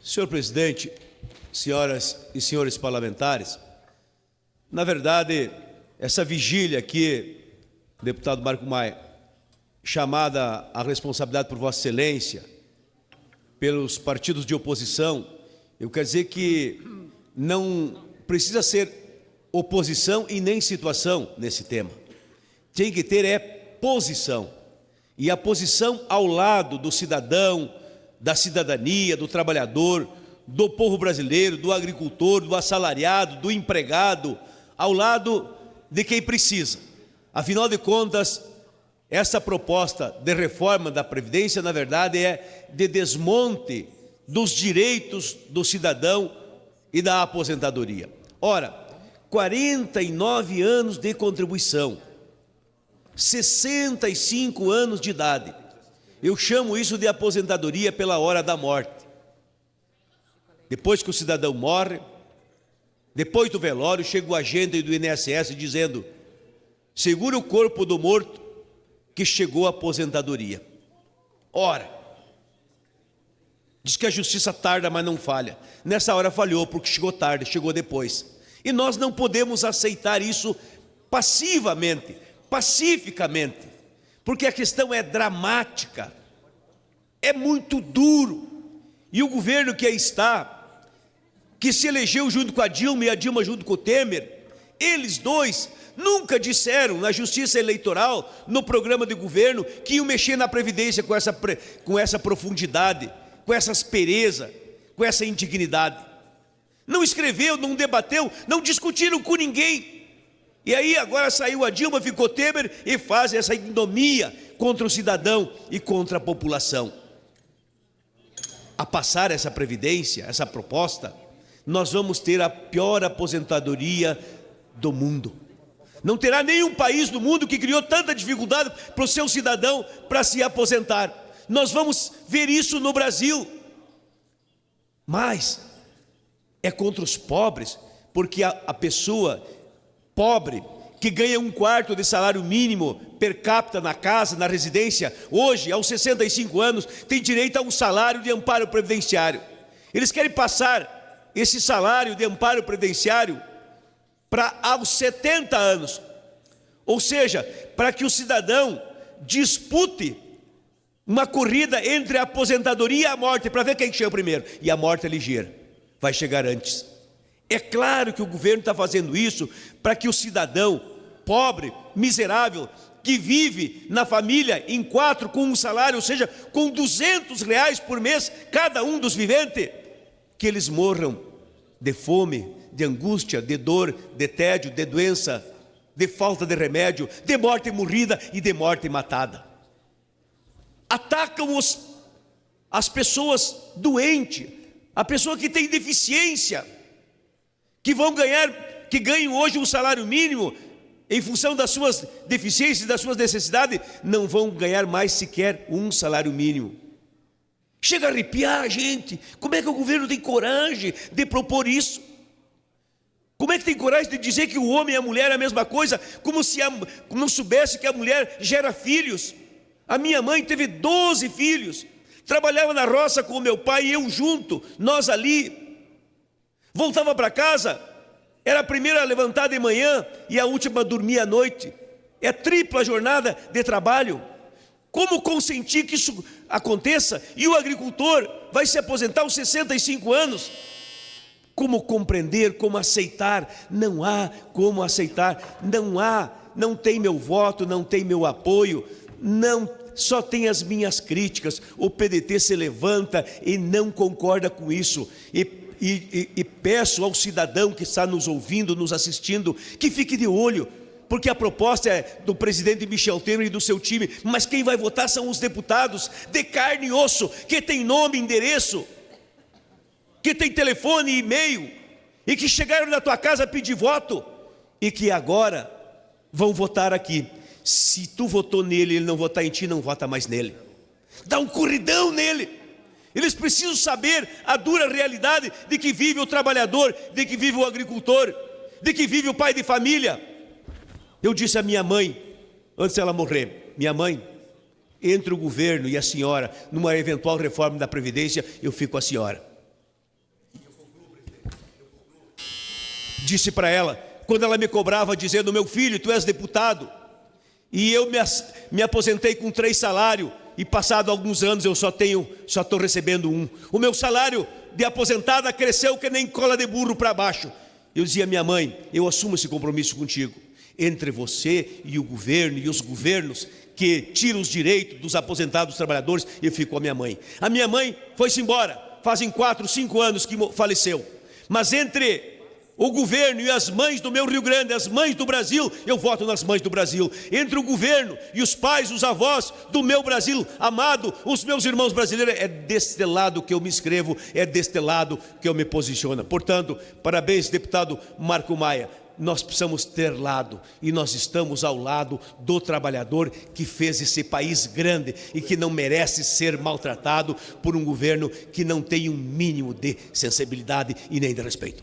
Senhor presidente, senhoras e senhores parlamentares, na verdade, essa vigília aqui, deputado Marco Maia, chamada à responsabilidade por Vossa Excelência, pelos partidos de oposição, eu quero dizer que não precisa ser oposição e nem situação nesse tema. Tem que ter posição. E a posição ao lado do cidadão, da cidadania, do trabalhador, do povo brasileiro, do agricultor, do assalariado, do empregado, ao lado de quem precisa. Afinal de contas, essa proposta de reforma da Previdência, na verdade, é de desmonte dos direitos do cidadão e da aposentadoria. Ora, 49 anos de contribuição, 65 anos de idade. Eu chamo isso de aposentadoria pela hora da morte. Depois que o cidadão morre, depois do velório, chega o agente do INSS dizendo: segure o corpo do morto que chegou a aposentadoria. Ora, diz que a justiça tarda, mas não falha. Nessa hora falhou, porque chegou tarde, chegou depois. E nós não podemos aceitar isso passivamente, pacificamente, porque a questão é dramática, é muito duro. E o governo que aí está, que se elegeu junto com a Dilma e a Dilma junto com o Temer, eles dois nunca disseram na justiça eleitoral, no programa de governo, que iam mexer na Previdência com essa profundidade, com essa aspereza, com essa indignidade. Não escreveu, não debateu, não discutiram com ninguém. E aí agora saiu a Dilma, ficou Temer e faz essa ignomia contra o cidadão e contra a população. A passar essa Previdência, essa proposta, nós vamos ter a pior aposentadoria do mundo. Não terá nenhum país do mundo que criou tanta dificuldade para o seu cidadão para se aposentar. Nós vamos ver isso no Brasil. Mas é contra os pobres, porque a pessoa pobre que ganha 1/4 de salário mínimo per capita na casa, na residência, hoje, aos 65 anos, tem direito a um salário de amparo previdenciário. Eles querem passar esse salário de amparo previdenciário para aos 70 anos, ou seja, para que o cidadão dispute uma corrida entre a aposentadoria e a morte, para ver quem chega primeiro, e a morte é ligeira, vai chegar antes. É claro que o governo está fazendo isso para que o cidadão pobre, miserável, que vive na família em 4 com um salário, ou seja, com R$200 por mês, cada um dos viventes, que eles morram de fome, de angústia, de dor, de tédio, de doença, de falta de remédio, de morte morrida e de morte matada. Atacam as pessoas doentes, a pessoa que tem deficiência, que ganham hoje um salário mínimo, em função das suas deficiências, das suas necessidades, não vão ganhar mais sequer um salário mínimo. Chega a arrepiar a gente. Como é que o governo tem coragem de propor isso? Como é que tem coragem de dizer que o homem e a mulher é a mesma coisa, como se não soubesse que a mulher gera filhos? A minha mãe teve 12 filhos, trabalhava na roça com o meu pai e eu junto, nós ali. Voltava para casa, era a primeira a levantar de manhã e a última a dormir à noite. É tripla jornada de trabalho. Como consentir que isso aconteça? E o agricultor vai se aposentar aos 65 anos? Como compreender, como aceitar? Não há como aceitar, não tem meu voto, não tem meu apoio, não, só tem as minhas críticas. O PDT se levanta e não concorda com isso, e peço ao cidadão que está nos ouvindo, nos assistindo, que fique de olho, porque a proposta é do presidente Michel Temer e do seu time, mas quem vai votar são os deputados de carne e osso, que tem nome, endereço, que tem telefone e e-mail, e que chegaram na tua casa a pedir voto, e que agora vão votar aqui. Se tu votou nele, ele não votar em ti, não vota mais nele. Dá um corridão nele. Eles precisam saber a dura realidade de que vive o trabalhador, de que vive o agricultor, de que vive o pai de família. Eu disse à minha mãe, antes dela morrer: minha mãe, entre o governo e a senhora, numa eventual reforma da Previdência, eu fico com a senhora. disse para ela, quando ela me cobrava dizendo: meu filho, tu és deputado, e eu me aposentei com 3 salários, e passado alguns anos eu só estou recebendo 1. O meu salário de aposentada cresceu que nem cola de burro para baixo. Eu dizia: minha mãe, eu assumo esse compromisso contigo. Entre você e o governo e os governos que tiram os direitos dos aposentados trabalhadores, eu fico com a minha mãe. A minha mãe foi-se embora, fazem 4, 5 anos que faleceu. Mas entre o governo e as mães do meu Rio Grande, as mães do Brasil, eu voto nas mães do Brasil. Entre o governo e os pais, os avós do meu Brasil amado, os meus irmãos brasileiros, é deste lado que eu me inscrevo, é deste lado que eu me posiciono. Portanto, parabéns, deputado Marco Maia. Nós precisamos ter lado, e nós estamos ao lado do trabalhador que fez esse país grande e que não merece ser maltratado por um governo que não tem um mínimo de sensibilidade e nem de respeito.